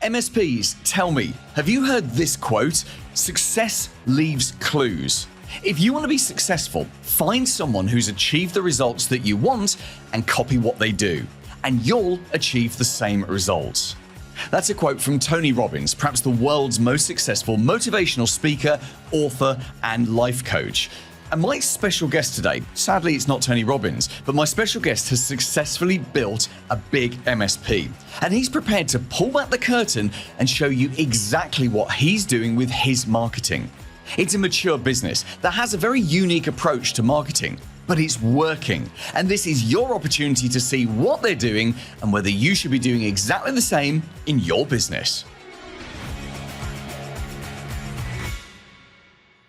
MSPs, tell me, have you heard this quote? Success leaves clues. If you want to be successful, find someone who's achieved the results that you want and copy what they do, and you'll achieve the same results. That's a quote from Tony Robbins, perhaps the world's most successful motivational speaker, author, and life coach. And my special guest today, sadly it's not Tony Robbins, but my special guest has successfully built a big MSP. And he's prepared to pull back the curtain and show you exactly what he's doing with his marketing. It's a mature business that has a very unique approach to marketing, but it's working. And this is your opportunity to see what they're doing and whether you should be doing exactly the same in your business.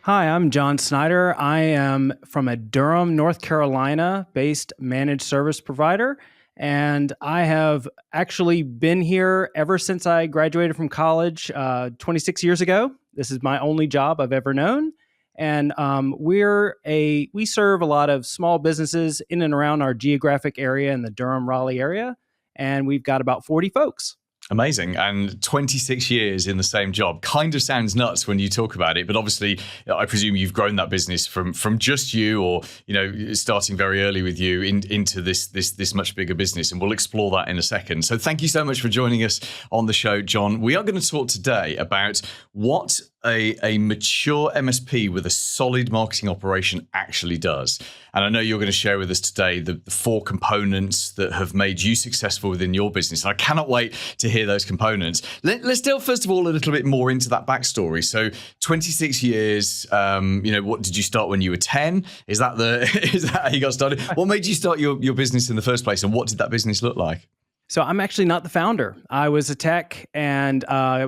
Hi, I'm John Snyder. I am from a Durham, North Carolina based managed service provider. And I have actually been here ever since I graduated from college 26 years ago. This is my only job I've ever known. And we serve a lot of small businesses in and around our geographic area in the Durham, Raleigh area. And we've got about 40 folks. Amazing. And 26 years in the same job kind of sounds nuts when you talk about it. But obviously, I presume you've grown that business from just you or, starting very early with you into this much bigger business. And we'll explore that in a second. So thank you so much for joining us on the show, John. We are going to talk today about what a mature MSP with a solid marketing operation actually does. And I know you're going to share with us today the 4 components that have made you successful within your business. And I cannot wait to hear those components. Let's delve first of all a little bit more into that backstory. So 26 years, what did you start when you were 10? Is that how you got started? What made you start your business in the first place? And what did that business look like? So I'm actually not the founder. I was a tech and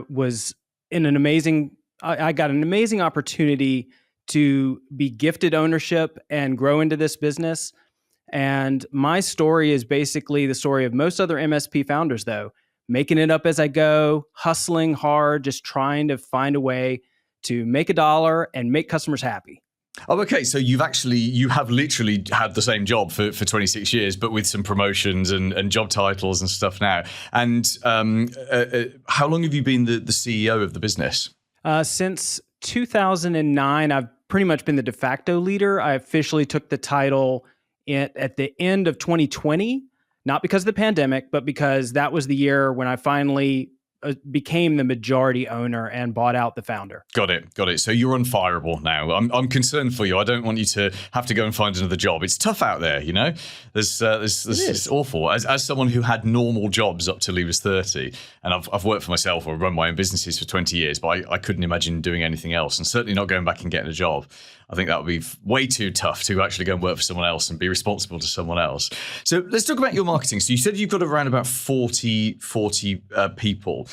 was in I got an amazing opportunity to be gifted ownership and grow into this business. And my story is basically the story of most other MSP founders, though, making it up as I go, hustling hard, just trying to find a way to make a dollar and make customers happy. Oh, okay. So you have literally had the same job for 26 years, but with some promotions and job titles and stuff now. And how long have you been the CEO of the business? Since 2009, I've pretty much been the de facto leader. I officially took the title at the end of 2020, not because of the pandemic, but because that was the year when I finally became the majority owner and bought out the founder. Got it. So you're unfireable now. I'm concerned for you. I don't want you to have to go and find another job. It's tough out there, It's awful. As someone who had normal jobs up till he was 30, and I've worked for myself or run my own businesses for 20 years, but I couldn't imagine doing anything else, and certainly not going back and getting a job. I think that would be way too tough to actually go and work for someone else and be responsible to someone else. So let's talk about your marketing. So you said you've got around about 40 people.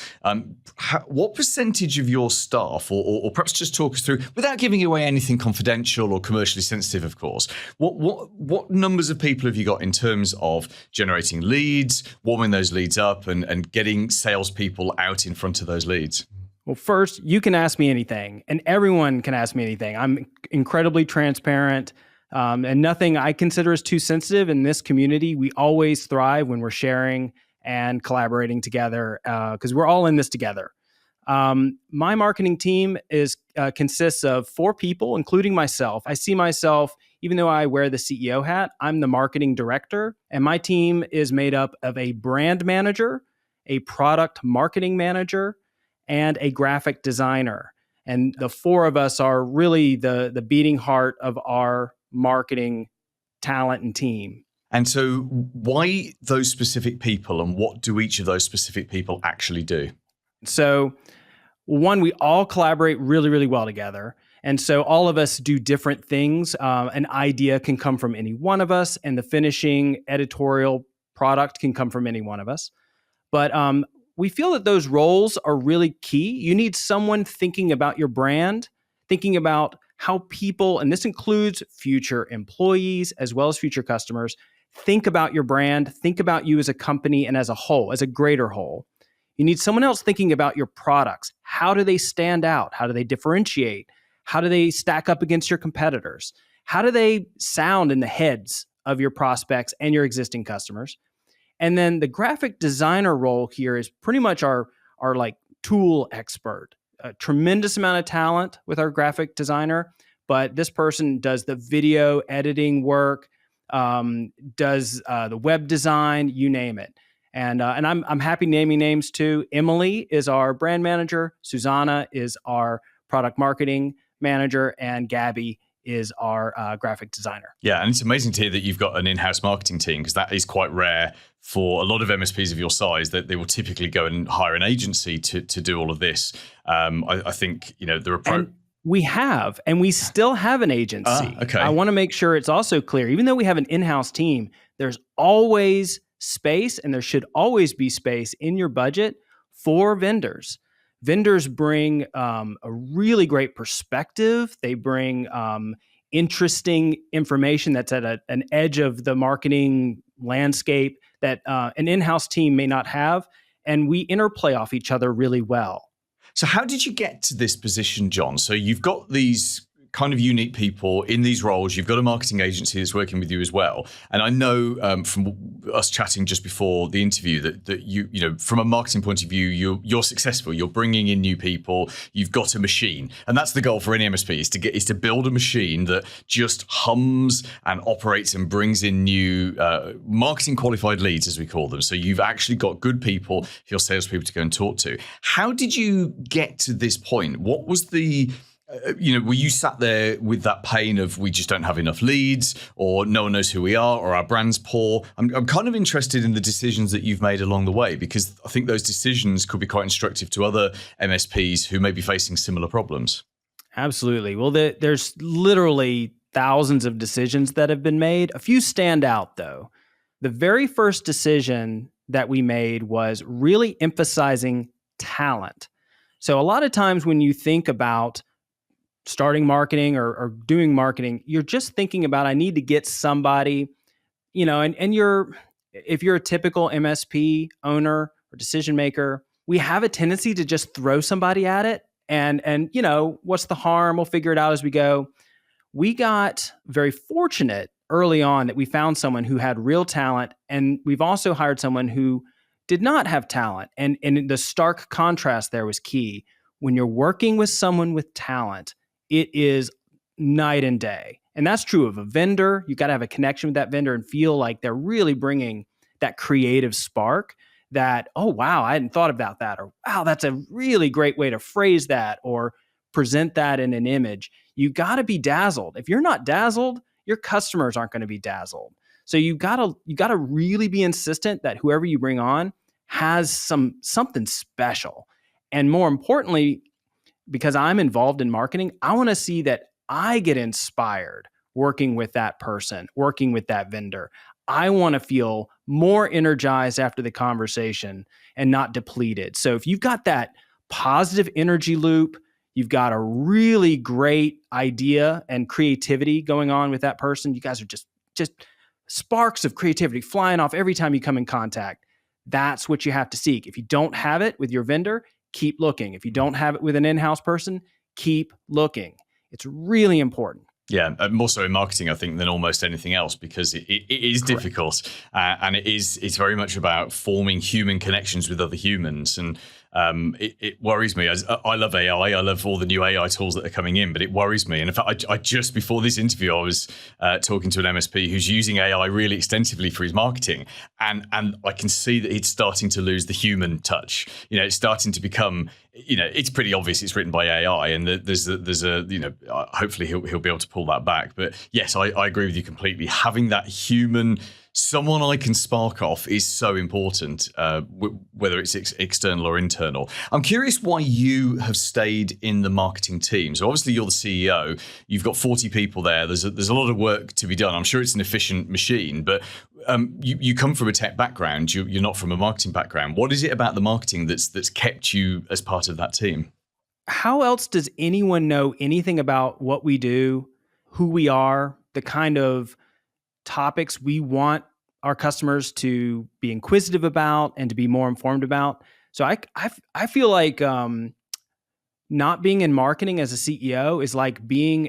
What percentage of your staff, or perhaps just talk us through, without giving away anything confidential or commercially sensitive, of course, what numbers of people have you got in terms of generating leads, warming those leads up, and getting salespeople out in front of those leads? Well, first, you can ask me anything, and everyone can ask me anything. I'm incredibly transparent, and nothing I consider is too sensitive in this community. We always thrive when we're sharing and collaborating together because we're all in this together. My marketing team consists of 4 people, including myself. I see myself, even though I wear the CEO hat, I'm the marketing director, and my team is made up of a brand manager, a product marketing manager, and a graphic designer. And the 4 of us are really the beating heart of our marketing talent and team. And so why those specific people, and what do each of those specific people actually do? So one, we all collaborate really, really well together. And so all of us do different things. An idea can come from any one of us, and the finishing editorial product can come from any one of us. But we feel that those roles are really key. You need someone thinking about your brand, thinking about how people, and this includes future employees as well as future customers, think about your brand, think about you as a company and as a whole, as a greater whole. You need someone else thinking about your products. How do they stand out? How do they differentiate? How do they stack up against your competitors? How do they sound in the heads of your prospects and your existing customers? And then the graphic designer role here is pretty much our like tool expert, a tremendous amount of talent with our graphic designer, but this person does the video editing work, does the web design, you name it. And I'm happy naming names too. Emily is our brand manager. Susanna is our product marketing manager, and Gabby is our graphic designer. Yeah, and it's amazing to hear that you've got an in-house marketing team, because that is quite rare for a lot of MSPs of your size, that they will typically go and hire an agency to do all of this. I think, there are we have, and we still have an agency. Okay. I want to make sure it's also clear, even though we have an in-house team, there's always space, and there should always be space in your budget for vendors. Vendors bring a really great perspective. They bring interesting information that's at an edge of the marketing landscape that an in-house team may not have, and we interplay off each other really well. So how did you get to this position, John? So you've got these kind of unique people in these roles. You've got a marketing agency that's working with you as well. And I know from us chatting just before the interview that you from a marketing point of view, you're successful. You're bringing in new people. You've got a machine, and that's the goal for any MSP is to build a machine that just hums and operates and brings in new marketing qualified leads, as we call them. So you've actually got good people for your salespeople to go and talk to. How did you get to this point? What was the were you sat there with that pain of we just don't have enough leads, or no one knows who we are, or our brand's poor? I'm kind of interested in the decisions that you've made along the way, because I think those decisions could be quite instructive to other MSPs who may be facing similar problems. Absolutely. Well, there's literally thousands of decisions that have been made. A few stand out, though. The very first decision that we made was really emphasizing talent. So a lot of times when you think about starting marketing or doing marketing, you're just thinking about, I need to get somebody, and if you're a typical MSP owner or decision maker, we have a tendency to just throw somebody at it and what's the harm? We'll figure it out as we go. We got very fortunate early on that we found someone who had real talent, and we've also hired someone who did not have talent. And the stark contrast there was key. When you're working with someone with talent, it is night and day. And that's true of a vendor. You got to have a connection with that vendor and feel like they're really bringing that creative spark that, oh, wow, I hadn't thought about that. Or, wow, that's a really great way to phrase that or present that in an image. You got to be dazzled. If you're not dazzled, your customers aren't going to be dazzled. So you got to really be insistent that whoever you bring on has something special. And more importantly, because I'm involved in marketing, I want to see that I get inspired working with that person, working with that vendor. I want to feel more energized after the conversation and not depleted. So if you've got that positive energy loop, you've got a really great idea and creativity going on with that person. You guys are just sparks of creativity flying off every time you come in contact. That's what you have to seek. If you don't have it with your vendor, keep looking. If you don't have it with an in-house person, keep looking. It's really important. Yeah, more so in marketing, I think, than almost anything else, because it is Correct. Difficult, and it's very much about forming human connections with other humans. And it worries me. I love AI. I love all the new AI tools that are coming in, but it worries me. And in fact, I just before this interview, I was talking to an MSP who's using AI really extensively for his marketing, and I can see that it's starting to lose the human touch. It's starting to become, it's pretty obvious it's written by AI, and there's a hopefully he'll be able to pull that back. But yes, I agree with you completely. Having that human, someone I can spark off, is so important, whether it's external or internal. I'm curious why you have stayed in the marketing team. So obviously you're the CEO. You've got 40 people there. There's a lot of work to be done. I'm sure it's an efficient machine, but you come from a tech background. You're not from a marketing background. What is it about the marketing that's kept you as part of that team? How else does anyone know anything about what we do, who we are, the kind of topics we want our customers to be inquisitive about and to be more informed about? So I feel like not being in marketing as a CEO is like being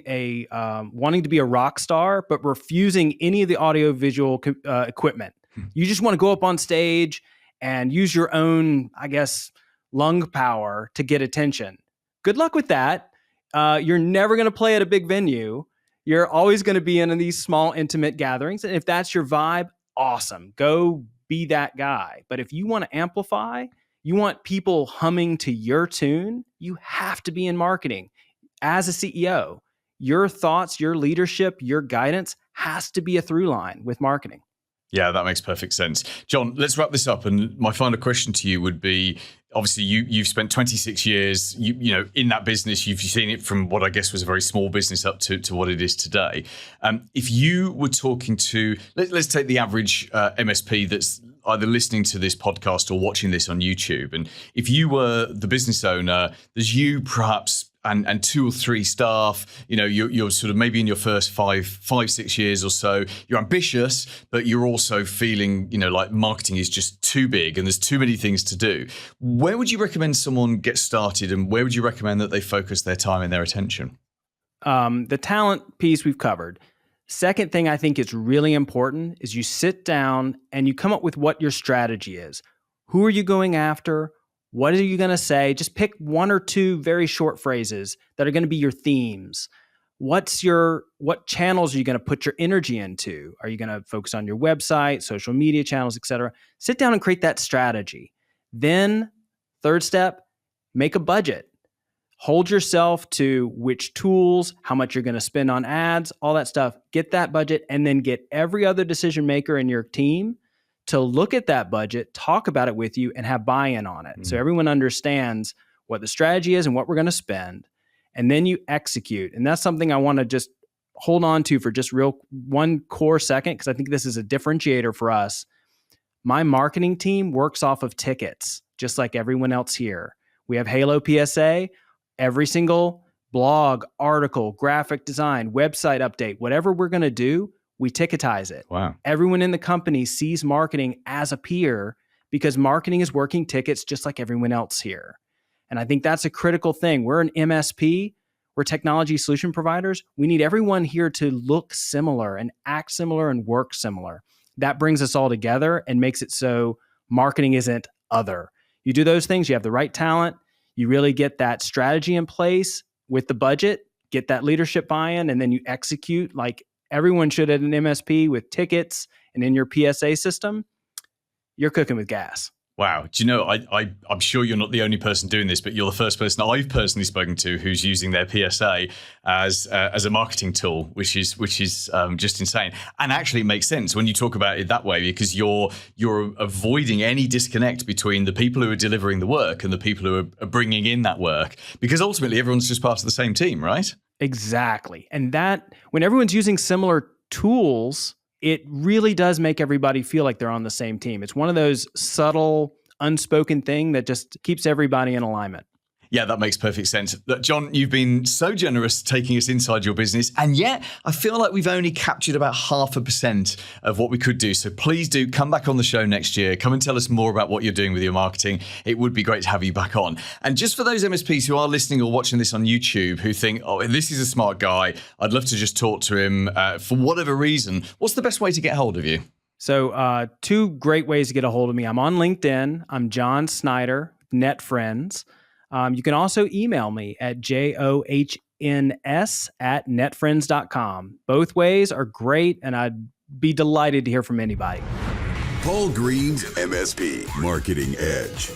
wanting to be a rock star, but refusing any of the audiovisual equipment. You just want to go up on stage and use your own, I guess, lung power to get attention. Good luck with that. You're never going to play at a big venue. You're always going to be in these small, intimate gatherings. And if that's your vibe, awesome. Go be that guy. But if you want to amplify, you want people humming to your tune, you have to be in marketing. As a CEO, your thoughts, your leadership, your guidance has to be a through line with marketing. Yeah, that makes perfect sense. John, let's wrap this up. And my final question to you would be, obviously, you've spent 26 years, you know, in that business. You've seen it from what I guess was a very small business up to what it is today. If you were talking to, let's take the average MSP that's either listening to this podcast or watching this on YouTube. And if you were the business owner, there's you perhaps and 2 or 3 staff, you know, you're sort of maybe in your first 5-6 years or so, you're ambitious, but you're also feeling, you know, like marketing is just too big and there's too many things to do. Where would you recommend someone get started, and where would you recommend that they focus their time and their attention? The talent piece we've covered. Second thing I think is really important is you sit down and you come up with what your strategy is. Who are you going after? What are you going to say? Just pick 1 or 2 very short phrases that are going to be your themes. What channels are you going to put your energy into? Are you going to focus on your website, social media channels, et cetera? Sit down and create that strategy. Then, third step, make a budget. Hold yourself to which tools, how much you're going to spend on ads, all that stuff. Get that budget, and then get every other decision maker in your team to look at that budget, talk about it with you, and have buy-in on it. So everyone understands what the strategy is and what we're going to spend. And then you execute. And that's something I want to just hold on to for just one core second, because I think this is a differentiator for us. My marketing team works off of tickets, just like everyone else here. We have Halo PSA. Every single blog, article, graphic design, website update, whatever we're going to do, we ticketize it. Wow. Everyone in the company sees marketing as a peer because marketing is working tickets just like everyone else here. And I think that's a critical thing. We're an MSP. We're technology solution providers. We need everyone here to look similar and act similar and work similar. That brings us all together and makes it so marketing isn't other. You do those things, you have the right talent, you really get that strategy in place with the budget, get that leadership buy-in, and then you execute like everyone should at an MSP with tickets and in your PSA system. You're cooking with gas. Wow. Do you know, I'm sure you're not the only person doing this, but you're the first person I've personally spoken to who's using their PSA as a marketing tool, which is just insane. And actually it makes sense when you talk about it that way, because you're avoiding any disconnect between the people who are delivering the work and the people who are bringing in that work, because ultimately everyone's just part of the same team, right? Exactly. And that when everyone's using similar tools, it really does make everybody feel like they're on the same team. It's one of those subtle, unspoken thing that just keeps everybody in alignment. Yeah, that makes perfect sense. Look, John, you've been so generous taking us inside your business, and yet I feel like we've only captured about 0.5% of what we could do. So please do come back on the show next year. Come and tell us more about what you're doing with your marketing. It would be great to have you back on. And just for those MSPs who are listening or watching this on YouTube who think, oh, this is a smart guy, I'd love to just talk to him for whatever reason, what's the best way to get hold of you? So 2 great ways to get a hold of me. I'm on LinkedIn. I'm John Snyder, NetFriends. You can also email me at johns@netfriends.com. Both ways are great, and I'd be delighted to hear from anybody. Paul Green's MSP Marketing Edge.